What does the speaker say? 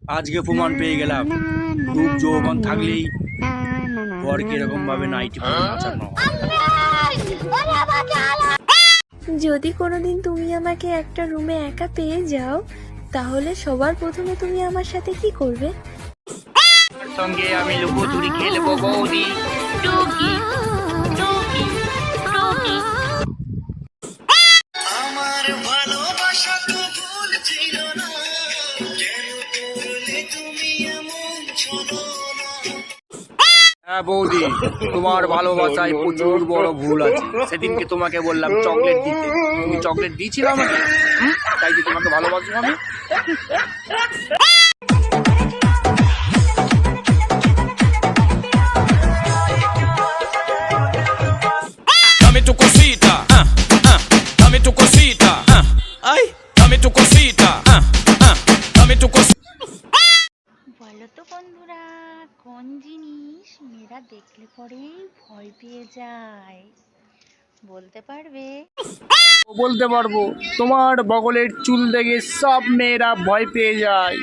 আজকে প্রমাণ পেয়ে গেলাম, রূপ যৌবন থাকলেই বরকে এরকম ভাবে নাইটি পরে নাচানো হয়। যদি কোনোদিন তুমি আমাকে একটা রুমে একা পেয়ে যাও, তাহলে সবার প্রথমে তুমি আমার সাথে কি করবে? সঙ্গে আমি লুকোচুরি খেলবো বৌদি। টুকি টুকি টুকি। আমার ভালোবাসা তো ভুল ছিল না, কেন করলে তুমি এমন ছলনা? হ্যাঁ বৌদি, তোমার ভালোবাসায় প্রচুর বড় ভুল আছে। সেদিনকে তোমাকে বললাম চকলেট দিতে, তুমি চকলেট দিয়েছিলে আমাকে, তাই যে তোমাকে ভালোবাসবো আমি। Dame tu cosita, dame tu cosita, ay, dame tu cosita, dame tu cosita. বলো তো বন্ধুরা, কোন জিনিস মেয়েরা দেখলে পরেই ভয় পেয়ে যায়? বলতে পারবে? বলতে পারবো, তোমার বগলের চুল দেখে সব মেয়েরা ভয় পেয়ে যায়।